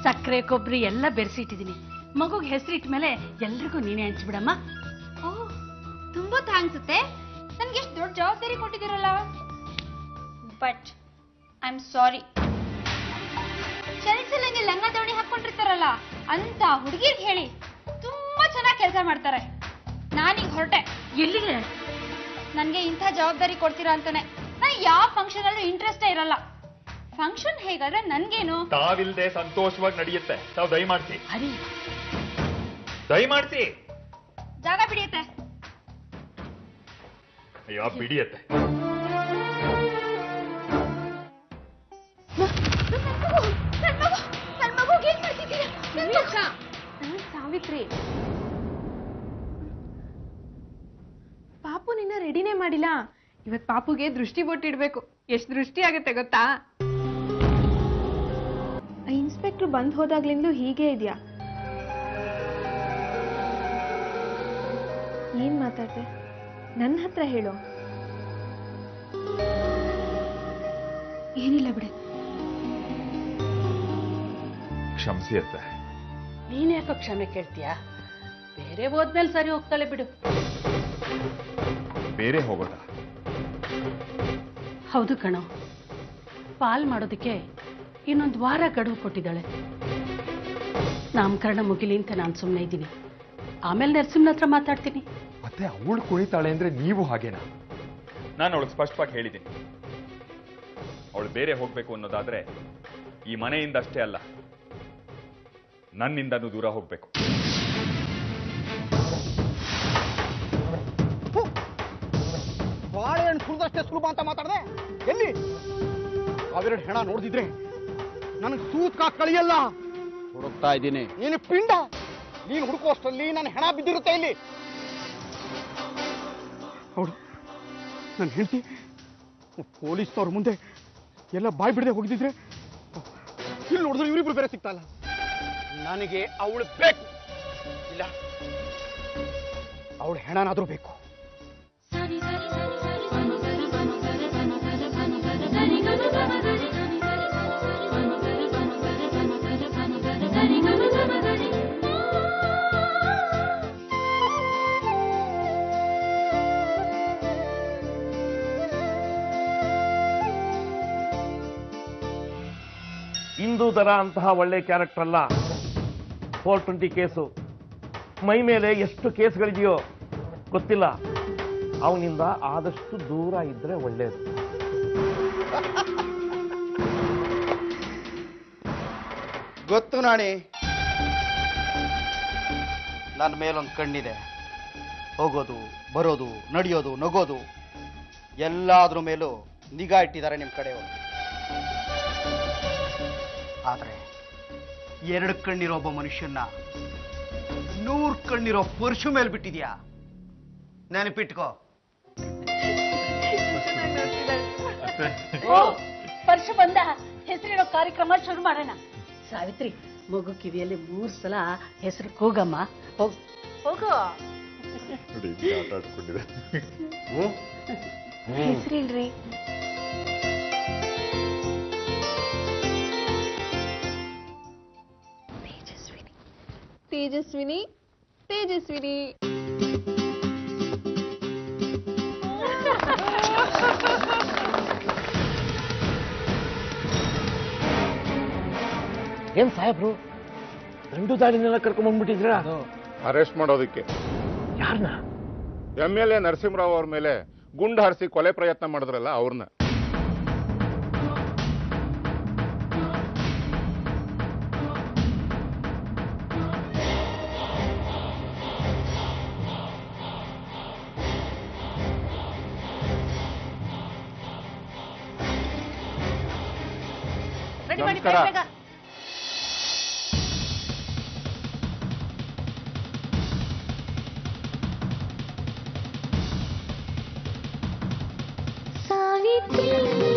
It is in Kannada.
ಸಕ್ಕರೆ ಕೊಬ್ಬರಿ ಎಲ್ಲ ಬೆರೆಸಿಟ್ಟಿದ್ದೀನಿ. ಮಗುಗೆ ಹೆಸರಿಟ್ಟ ಮೇಲೆ ಎಲ್ರಿಗೂ ನೀನೇ ಹಂಚ್ಬಿಡಮ್ಮ. ಓ, ತುಂಬಾ ಥ್ಯಾಂಕ್ಸ್ ಅತ್ತೆ. ನನ್ಗೆ ಎಷ್ಟು ದೊಡ್ಡ ಜವಾಬ್ದಾರಿ ಕೊಟ್ಟಿದ್ದೀರಲ್ಲ. But I am sorry. ಚಲಿಸಲಂಗೆ ಲಂಗ ದಾವಣಿ ಹಾಕೊಂಡಿರ್ತಾರಲ್ಲ ಅಂತ ಹುಡುಗಿರ್ಗೆ ಹೇಳಿ ತುಂಬಾ ಚೆನ್ನಾಗಿ ಕೆಲಸ ಮಾಡ್ತಾರೆ. ನಾನೀಗ ಹೊರಟೆ. ಎಲ್ಲಿಗೆ? ನನ್ಗೆ ಇಂಥ ಜವಾಬ್ದಾರಿ ಕೊಡ್ತೀರಾ ಅಂತಾನೆ ನಾನು ಯಾವ ಫಂಕ್ಷನ್ ಅಲ್ಲೂ ಇಂಟ್ರೆಸ್ಟೇ ಇರಲ್ಲ. ಫಂಕ್ಷನ್ ಹೇಗಾದ್ರೆ ನನ್ಗೇನು? ತಾವಿಲ್ದೆ ಸಂತೋಷವಾಗಿ ನಡೆಯುತ್ತೆ. ತಾವು ದಯಮಾಡ್ತಿ ಹರಿ ದಯಮಾಡ್ತಿ ಜಾಗ ಬಿಡಿಯತ್ತೆ. ಅಯ್ಯೋ ಬಿಡಿಯತ್ತೆ. ಸಾವಿತ್ರಿ, ಪಾಪು ನಿನ್ನ ರೆಡಿನೇ ಮಾಡಿಲ್ಲ. ಇವತ್ ಪಾಪುಗೆ ದೃಷ್ಟಿ ಬೊಟ್ಟಿಡ್ಬೇಕು. ಎಷ್ಟು ದೃಷ್ಟಿ ಆಗತ್ತೆ ಗೊತ್ತಾ? ಇನ್ಸ್ಪೆಕ್ಟರ್ ಬಂದ್ ಹೋದಾಗ್ಲಿಂದಲೂ ಹೀಗೆ ಇದೆಯಾ? ಏನ್ ಮಾತಾಡ್ದೆ? ನನ್ನ ಹತ್ರ ಹೇಳು. ಏನಿಲ್ಲ ಬಿಡಿ. ಕ್ಷಮಿಸಿ ಅತ್ತೆ. ನೀನ್ ಯಾಕೋ ಕ್ಷಮೆ ಕೇಳ್ತೀಯಾ? ಬೇರೆ ಹೋದ್ಮೇಲೆ ಸರಿ ಹೋಗ್ತಾಳೆ ಬಿಡು. ಬೇರೆ ಹೋಗೋದ? ಹೌದು ಕಣೋ, ಪಾಲ್ ಮಾಡೋದಕ್ಕೆ ಇನ್ನೊಂದು ವಾರ ಗಡುವು ಕೊಟ್ಟಿದ್ದಾಳೆ. ನಾಮಕರಣ ಮುಗಿಲಿ ಅಂತ ನಾನು ಸುಮ್ಮನೆ ಇದ್ದೀನಿ. ಆಮೇಲೆ ನರಸಿಂಹನ ಹತ್ರ ಮಾತಾಡ್ತೀನಿ. ಮತ್ತೆ ಅವಳು ಕುಣಿತಾಳೆ ಅಂದ್ರೆ ನೀವು ಹಾಗೇನಾ? ನಾನು ಅವಳು ಸ್ಪಷ್ಟವಾಗಿ ಹೇಳಿದ್ದೀನಿ. ಅವಳು ಬೇರೆ ಹೋಗ್ಬೇಕು ಅನ್ನೋದಾದ್ರೆ ಈ ಮನೆಯಿಂದ ಅಷ್ಟೇ ಅಲ್ಲ, ನನ್ನಿಂದನೂ ದೂರ ಹೋಗ್ಬೇಕು. ಬಾಳೆಹಣ್ಣು ಸುರಿದಷ್ಟೇ ಸುಲಭ ಅಂತ ಮಾತಾಡ್ದೆ. ಎಲ್ಲಿ ಅವೆರಡು ಹೆಣ ನೋಡ್ದಿದ್ರೆ ನನಗೆ ಸೂತ್ಕ ಕಳಿಯಲ್ಲ. ಹುಡುಕ್ತಾ ಇದ್ದೀನಿ. ನೀನು ಪಿಂಡ. ನೀನು ಹುಡುಕುವಷ್ಟರಲ್ಲಿ ನನ್ನ ಹೆಣ ಬಿದ್ದಿರುತ್ತೆ ಇಲ್ಲಿ. ಅವಳು ನನ್ನ ಹೆಂಡತಿ ಪೊಲೀಸ್ನವ್ರ ಮುಂದೆ ಎಲ್ಲ ಬಾಯ್ ಬಿಡದೆ ಹೋಗಿದ್ರೆ ಇಲ್ಲಿ ನೋಡಿದ್ರೆ ಇವರಿಬ್ರು ಬೇರೆ ಸಿಗ್ತಾ ಇಲ್ಲ. ನನಗೆ ಅವಳು ಬೇಕು. ಇಲ್ಲ, ಅವಳು ಹೆಣನಾದ್ರೂ ಬೇಕು. ಇಂದು ದರ ಅಂತಹ ಒಳ್ಳೆ ಕ್ಯಾರೆಕ್ಟರ್ ಅಲ್ಲ. 420 ಕೇಸು, ಮೈ ಮೇಲೆ ಎಷ್ಟು ಕೇಸ್ಗಳಿದೆಯೋ ಗೊತ್ತಿಲ್ಲ. ಅವನಿಂದ ಆದಷ್ಟು ದೂರ ಇದ್ರೆ ಒಳ್ಳೇದು. ಗೊತ್ತು ನಾಣಿ, ನನ್ನ ಮೇಲೊಂದು ಕಣ್ಣಿದೆ. ಹೋಗೋದು, ಬರೋದು, ನಡೆಯೋದು, ನಗೋದು ಎಲ್ಲಾದ್ರ ಮೇಲೂ ನಿಗಾ ಇಟ್ಟಿದ್ದಾರೆ ನಿಮ್ಮ ಕಡೆಯವರು. ಆದ್ರೆ 2 ಕಣ್ಣಿರೋ ಒಬ್ಬ ಮನುಷ್ಯನ್ನ 100 ಕಣ್ಣಿರೋ ಪರ್ಶು ಮೇಲೆ ಬಿಟ್ಟಿದ್ಯಾ. ನೆನಪಿಟ್ಕೋ. ಪರ್ಷ ಬಂದ ಹೆಸರಿಡೋ ಕಾರ್ಯಕ್ರಮ ಶುರು ಮಾಡೋಣ. ಸಾವಿತ್ರಿ, ಮಗು ಕಿವಿಯಲ್ಲಿ 3 ಸಲ ಹೆಸರು ಕೂಗಮ್ಮ. ಹೋಗು ಹೋಗು. ಆಟ ಆಡ್ಕೊಂಡಿದೆ. ಹೆಸರಿಲ್ರಿ. ತೇಜಸ್ವಿನಿ, ತೇಜಸ್ವಿನಿ. ಏನ್ ಸಾಹೇಬ್ರು ಗಂಡು ದಾಳಿನೆಲ್ಲ ಕರ್ಕೊಂಡ್ ಬಂದ್ಬಿಟ್ಟಿದ್ರ? ಅರೆಸ್ಟ್ ಮಾಡೋದಕ್ಕೆ. ಯಾರನ್ನ? MLA ನರಸಿಂಹರಾವ್ ಅವ್ರ ಮೇಲೆ ಗುಂಡು ಹಾರಿಸಿ ಕೊಲೆ ಪ್ರಯತ್ನ ಮಾಡಿದ್ರಲ್ಲ ಅವ್ರನ್ನ. ನಮಸ್ಕಾರ. ಸಾವಿತ್ರಿ